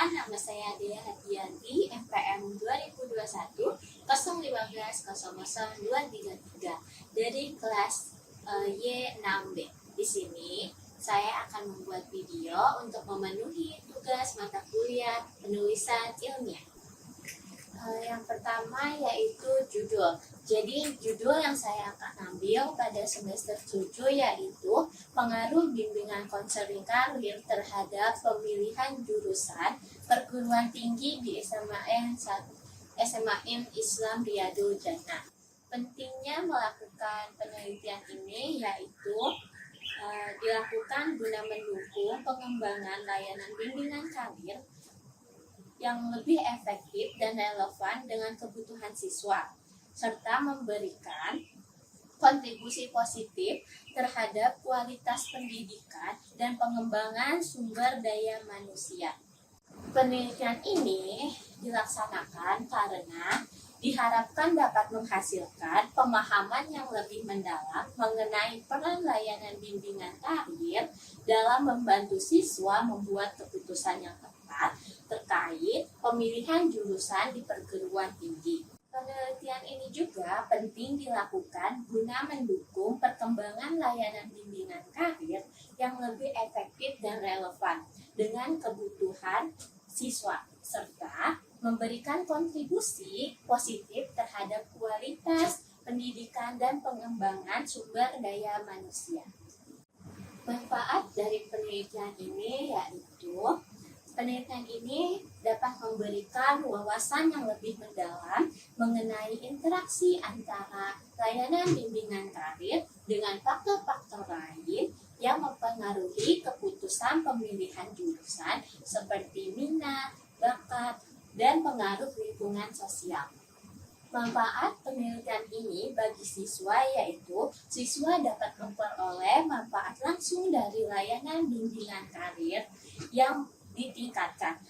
Perkenalkan, nama saya Dea Hadianti, MPM 2021 015 00233 dari kelas Y6B. Di sini saya akan membuat video untuk memenuhi tugas mata kuliah penulisan ilmiah. Yang pertama yaitu judul. Jadi judul yang saya akan ambil pada semester 7 yaitu pengaruh bimbingan konseling karir terhadap pemilihan jurusan perguruan tinggi di SMAN Islam Riyadul Jannah. Pentingnya melakukan penelitian ini yaitu dilakukan guna mendukung pengembangan layanan bimbingan karir yang lebih efektif dan relevan dengan kebutuhan siswa, serta memberikan kontribusi positif terhadap kualitas pendidikan dan pengembangan sumber daya manusia. Penelitian ini dilaksanakan karena diharapkan dapat menghasilkan pemahaman yang lebih mendalam mengenai peran layanan bimbingan karir dalam membantu siswa membuat keputusan yang tepat terkait pemilihan jurusan di perguruan tinggi. Penelitian ini juga penting dilakukan guna mendukung perkembangan layanan bimbingan karir yang lebih efektif dan relevan dengan kebutuhan siswa, serta memberikan kontribusi positif terhadap kualitas pendidikan dan pengembangan sumber daya manusia. Manfaat dari penelitian ini yaitu penelitian ini dapat memberikan wawasan yang lebih mendalam mengenai interaksi antara layanan bimbingan karir dengan faktor-faktor lain yang mempengaruhi keputusan pemilihan jurusan seperti minat, bakat, dan pengaruh lingkungan sosial. Manfaat penelitian ini bagi siswa yaitu siswa dapat memperoleh manfaat langsung dari layanan bimbingan karir yang ditingkatkan,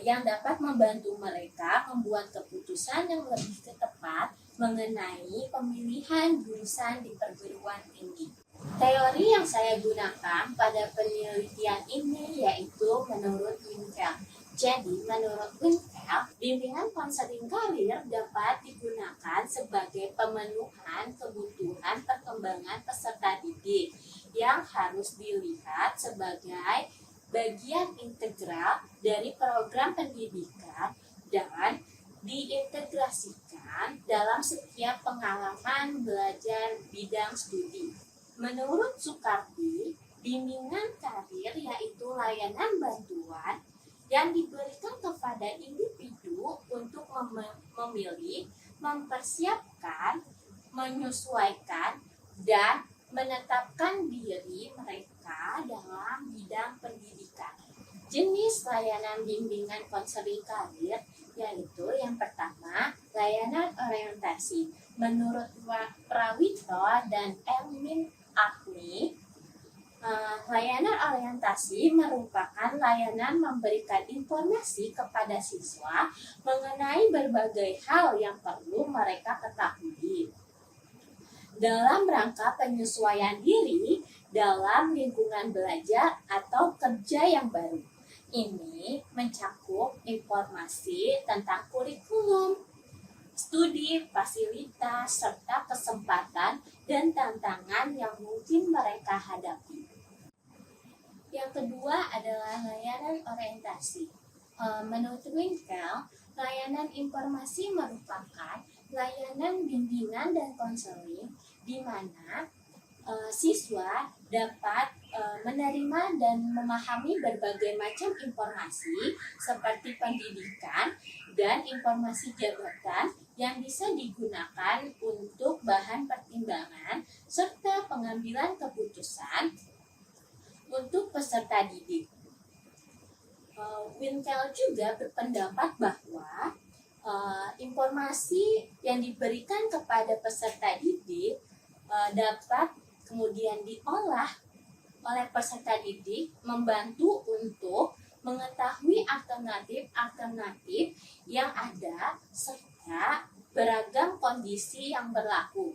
yang dapat membantu mereka membuat keputusan yang lebih tepat mengenai pemilihan jurusan di perguruan tinggi. Teori yang saya gunakan pada penelitian ini yaitu menurut Winkel. Jadi, menurut Winkel, bimbingan konseling karir dapat digunakan sebagai pemenuhan kebutuhan perkembangan peserta didik yang harus dilihat sebagai bagian integral dari program pendidikan dan diintegrasikan dalam setiap pengalaman belajar bidang studi. Menurut Sukarti, bimbingan karir yaitu layanan bantuan yang diberikan kepada individu untuk memilih, mempersiapkan, menyesuaikan, dan menetapkan diri mereka dalam bidang pendidikan. Jenis layanan bimbingan konseling karir yaitu yang pertama, layanan orientasi. Menurut Prawito dan Ermin Ahmi, layanan orientasi merupakan layanan memberikan informasi kepada siswa mengenai berbagai hal yang perlu mereka ketahui dalam rangka penyesuaian diri dalam lingkungan belajar atau kerja yang baru. Ini mencakup informasi tentang kurikulum, studi, fasilitas, serta kesempatan dan tantangan yang mungkin mereka hadapi. Yang kedua adalah layanan orientasi. Menurut Winkel, layanan informasi merupakan layanan bimbingan dan konseling di mana siswa dapat menerima dan memahami berbagai macam informasi seperti pendidikan dan informasi jabatan yang bisa digunakan untuk bahan pertimbangan serta pengambilan keputusan untuk peserta didik. Winkel juga berpendapat bahwa informasi yang diberikan kepada peserta didik dapat kemudian diolah oleh peserta didik, membantu untuk mengetahui alternatif-alternatif yang ada serta beragam kondisi yang berlaku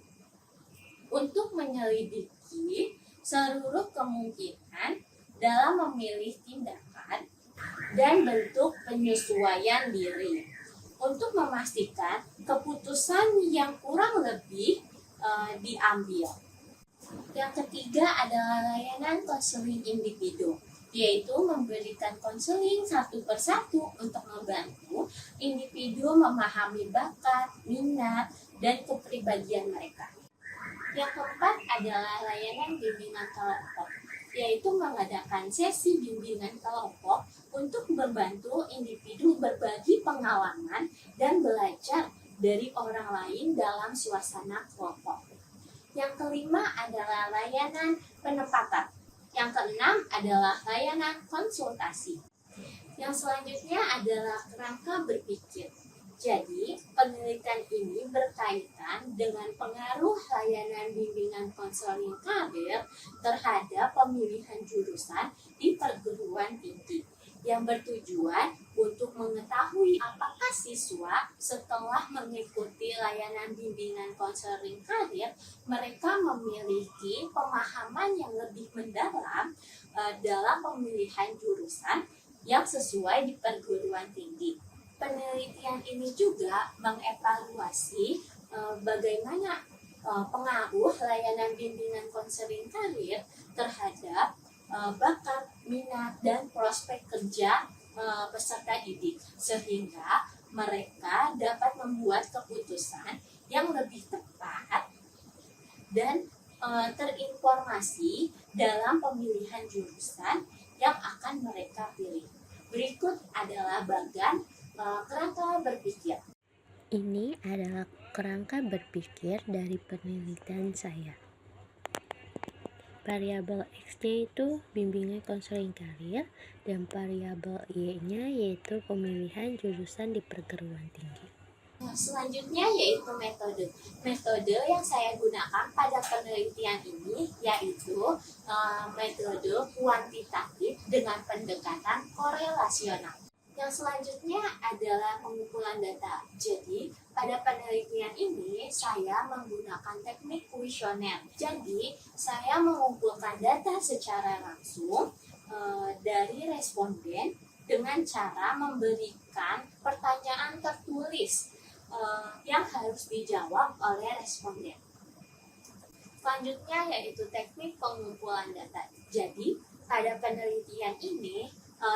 untuk menyelidiki seluruh kemungkinan dalam memilih tindakan dan bentuk penyesuaian diri. Untuk memastikan keputusan yang kurang lebih diambil. Yang ketiga adalah layanan konseling individu, yaitu memberikan konseling satu persatu untuk membantu individu memahami bakat, minat, dan kepribadian mereka. Yang keempat adalah layanan bimbingan kelompok, yaitu mengadakan sesi bimbingan kelompok untuk membantu individu berbagi pengalaman dan belajar dari orang lain dalam suasana kelompok. Yang kelima adalah layanan penempatan. Yang keenam adalah layanan konsultasi. Yang selanjutnya adalah kerangka berpikir. Jadi, penelitian ini berkaitan dengan pengaruh layanan bimbingan konseling karir terhadap pemilihan jurusan di perguruan tinggi, yang bertujuan untuk mengetahui apakah siswa setelah mengikuti layanan bimbingan konseling karir, mereka memiliki pemahaman yang lebih mendalam dalam pemilihan jurusan yang sesuai di perguruan tinggi. Penelitian ini juga mengevaluasi bagaimana pengaruh layanan bimbingan konseling karir terhadap bakat, minat, dan prospek kerja peserta didik, sehingga mereka dapat membuat keputusan yang lebih tepat dan terinformasi dalam pemilihan jurusan yang akan mereka pilih. Berikut adalah bagan kerangka berpikir. Ini adalah kerangka berpikir dari penelitian saya. Variabel X-nya itu bimbingan konseling karir, dan variabel Y-nya yaitu pemilihan jurusan di perguruan tinggi. Selanjutnya yaitu metode. Metode yang saya gunakan pada penelitian ini yaitu metode kuantitatif dengan pendekatan korelasional. Yang selanjutnya adalah pengumpulan data. Jadi, pada penelitian ini saya menggunakan teknik kuesioner. Jadi, saya mengumpulkan data secara langsung dari responden dengan cara memberikan pertanyaan tertulis yang harus dijawab oleh responden. Selanjutnya yaitu teknik pengumpulan data. Jadi, pada penelitian ini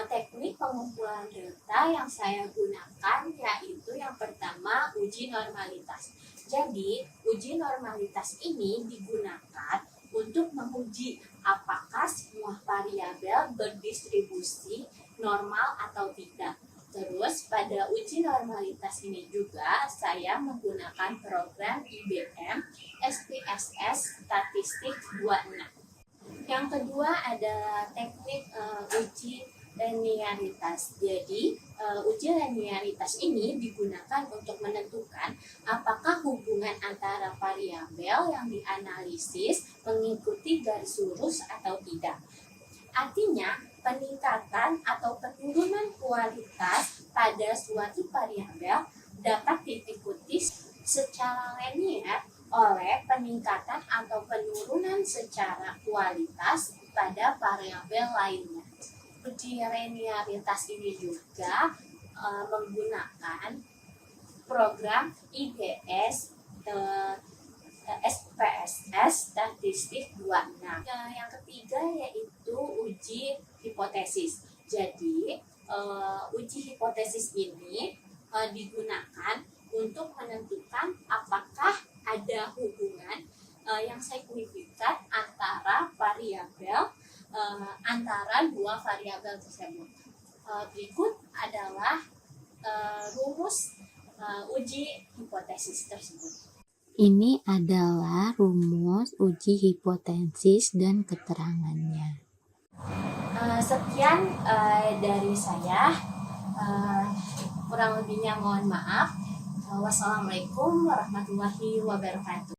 teknik pengumpulan data yang saya gunakan yaitu yang pertama uji normalitas. Jadi, uji normalitas ini digunakan untuk menguji apakah semua variabel berdistribusi normal atau tidak. Terus, pada uji normalitas ini juga saya menggunakan program IBM SPSS Statistik 26. Yang kedua adalah teknik uji linearitas. Jadi, uji linearitas ini digunakan untuk menentukan apakah hubungan antara variabel yang dianalisis mengikuti garis lurus atau tidak. Artinya, peningkatan atau penurunan kualitas pada suatu variabel dapat diikuti secara linear oleh peningkatan atau penurunan secara kualitas pada variabel lainnya. Uji linearitas ini juga menggunakan program IBS SPSS Statistik 26. Yang ketiga yaitu uji hipotesis. Jadi, uji hipotesis ini digunakan untuk menentukan apakah ada hubungan yang signifikan antara variabel antara dua variabel tersebut. Berikut adalah rumus uji hipotesis tersebut. Ini adalah rumus uji hipotesis dan keterangannya. Sekian dari saya. Kurang lebihnya mohon maaf. Wassalamualaikum warahmatullahi wabarakatuh.